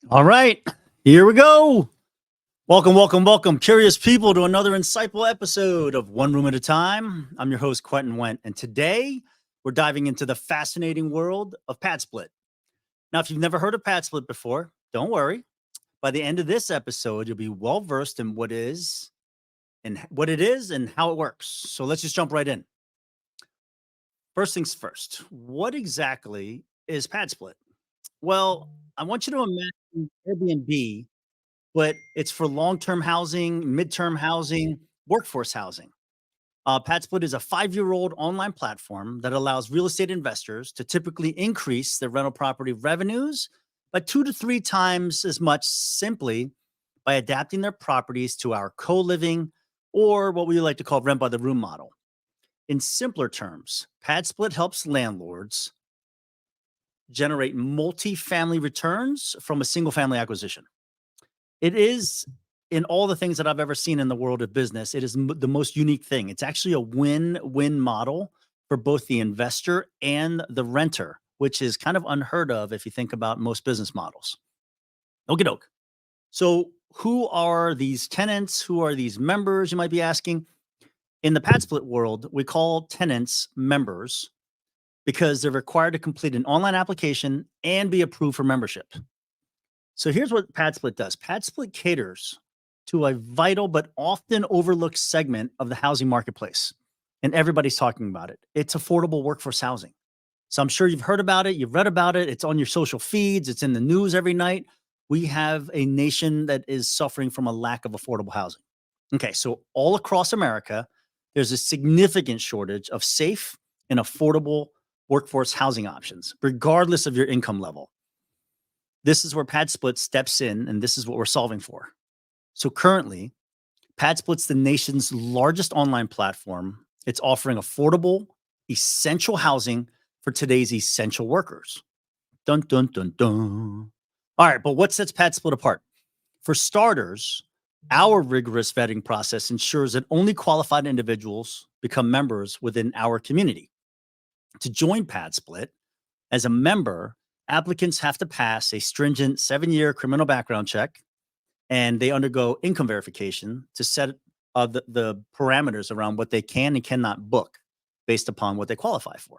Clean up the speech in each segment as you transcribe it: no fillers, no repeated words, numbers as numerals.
All right, here we go. Welcome, welcome, welcome, curious people, to another insightful episode of One Room at a Time. I'm your host, Quentin Went, and today we're diving into the fascinating world of PadSplit. Now, if you've never heard of PadSplit before, don't worry. By the end of this episode, you'll be well versed in what it is and how it works. So let's just jump right in. First things first, what exactly is PadSplit? Well, I want you to imagine Airbnb, but it's for long-term housing, midterm housing, workforce housing. PadSplit is a 5-year-old online platform that allows real estate investors to typically increase their rental property revenues by 2 to 3 times as much, simply by adapting their properties to our co-living, or what we like to call rent by the room model. In simpler terms, PadSplit helps landlords generate multi-family returns from a single family acquisition. It is, in all the things that I've ever seen in the world of business, it is the most unique thing. It's actually a win-win model for both the investor and the renter, which is kind of unheard of if you think about most business models. Okie doke. So, who are these tenants? Who are these members? You might be asking. In the PadSplit world, we call tenants members because they're required to complete an online application and be approved for membership. So here's what PadSplit does. PadSplit caters to a vital but often overlooked segment of the housing marketplace, and everybody's talking about it. It's affordable workforce housing. So I'm sure you've heard about it, you've read about it, it's on your social feeds, it's in the news every night. We have a nation that is suffering from a lack of affordable housing. Okay, so all across America, there's a significant shortage of safe and affordable workforce housing options, regardless of your income level. This is where PadSplit steps in, and this is what we're solving for. So currently, PadSplit's the nation's largest online platform. It's offering affordable, essential housing for today's essential workers. Dun, dun, dun, dun. All right, but what sets PadSplit apart? For starters, our rigorous vetting process ensures that only qualified individuals become members within our community. To join PadSplit as a member, applicants have to pass a stringent 7-year criminal background check, and they undergo income verification to set the parameters around what they can and cannot book based upon what they qualify for.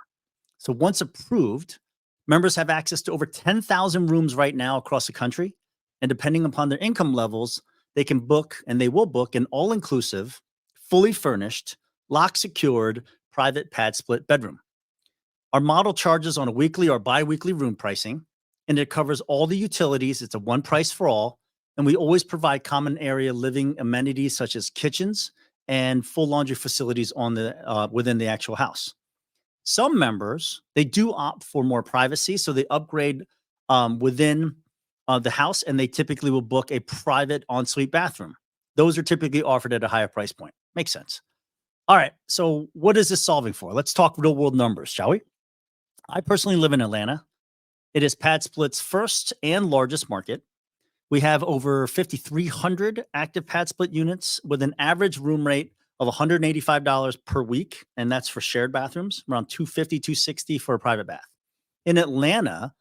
So once approved, members have access to over 10,000 rooms right now across the country. And depending upon their income levels, they can book, and they will book, an all-inclusive, fully furnished, lock-secured, private PadSplit bedroom. Our model charges on a weekly or bi-weekly room pricing, and it covers all the utilities. It's a one price for all, and we always provide common area living amenities such as kitchens and full laundry facilities on the within the actual house. Some members, they do opt for more privacy, so they upgrade within the house, and they typically will book a private ensuite bathroom. Those are typically offered at a higher price point. Makes sense. All right, so what is this solving for? Let's talk real world numbers, shall we? I personally live in Atlanta. It is PadSplit's first and largest market. We have over 5,300 active PadSplit units with an average room rate of $185 per week, and that's for shared bathrooms, around 250, 260 for a private bath. In Atlanta,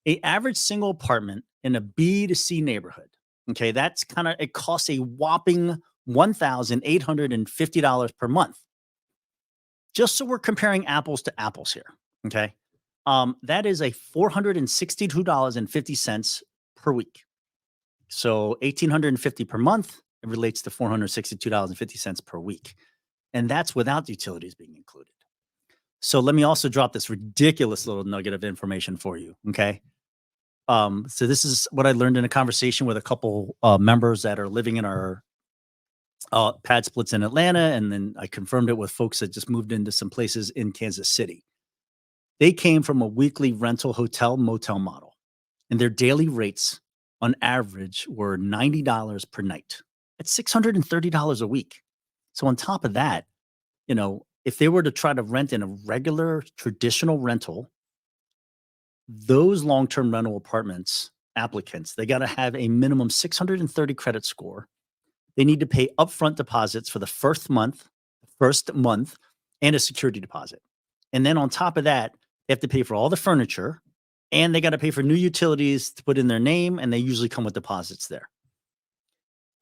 a average single apartment in a B to C neighborhood, okay, it costs a whopping $1,850 per month. Just so we're comparing apples to apples here, okay? That is a $462.50 per week. So 1,850 per month, it relates to $462.50 per week. And that's without utilities being included. So let me also drop this ridiculous little nugget of information for you. Okay. So this is what I learned in a conversation with a couple members that are living in our PadSplits in Atlanta. And then I confirmed it with folks that just moved into some places in Kansas City. They came from a weekly rental hotel motel model, and their daily rates on average were $90 per night. That's $630 a week. So on top of that, if they were to try to rent in a regular traditional rental, those long-term rental apartments applicants, they got to have a minimum 630 credit score. They need to pay upfront deposits for the first month, and a security deposit. And then on top of that, they have to pay for all the furniture, and they got to pay for new utilities to put in their name, and they usually come with deposits there.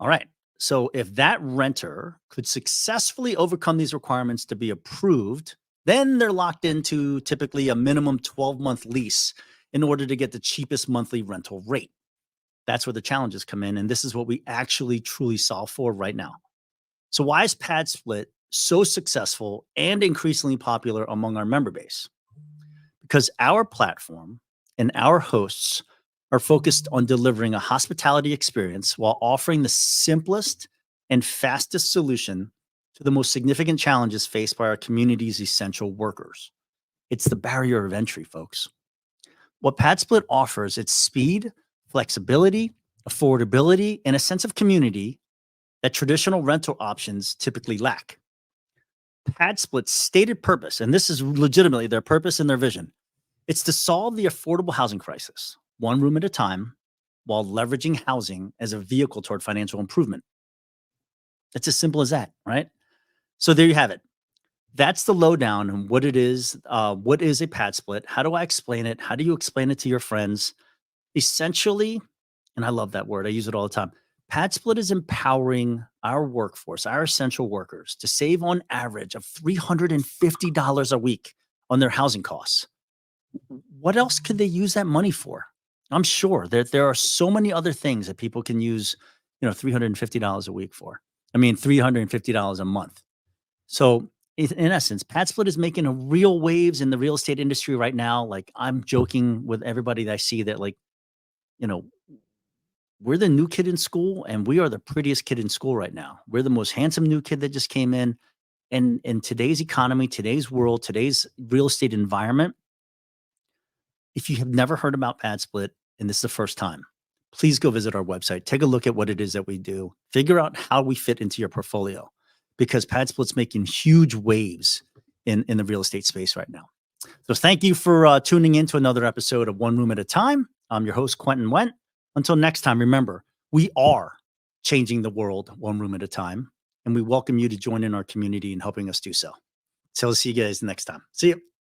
All right. So if that renter could successfully overcome these requirements to be approved, then they're locked into typically a minimum 12-month lease in order to get the cheapest monthly rental rate. That's where the challenges come in. And this is what we actually truly solve for right now. So why is PadSplit so successful and increasingly popular among our member base? Because our platform and our hosts are focused on delivering a hospitality experience while offering the simplest and fastest solution to the most significant challenges faced by our community's essential workers. It's the barrier of entry, folks. What PadSplit offers, it's speed, flexibility, affordability, and a sense of community that traditional rental options typically lack. PadSplit's stated purpose, and this is legitimately their purpose and their vision, it's to solve the affordable housing crisis, one room at a time, while leveraging housing as a vehicle toward financial improvement. It's as simple as that, right? So there you have it. That's the lowdown on what it is. What is a PadSplit? How do I explain it? How do you explain it to your friends? Essentially, and I love that word, I use it all the time. PadSplit is empowering our workforce, our essential workers, to save on average of $350 a week on their housing costs. What else could they use that money for? I'm sure that there are so many other things that people can use, $350 a week for. I mean, $350 a month. So in essence, PadSplit is making a real waves in the real estate industry right now. Like, I'm joking with everybody that I see that, like, we're the new kid in school, and we are the prettiest kid in school right now. We're the most handsome new kid that just came in. And in today's economy, today's world, today's real estate environment, if you have never heard about PadSplit and this is the first time, please go visit our website. Take a look at what it is that we do. Figure out how we fit into your portfolio, because PadSplit's making huge waves in the real estate space right now. So thank you for tuning in to another episode of One Room at a Time. I'm your host, Quentin Went. Until next time, remember, we are changing the world one room at a time, and we welcome you to join in our community and helping us do so. So I'll see you guys next time. See you.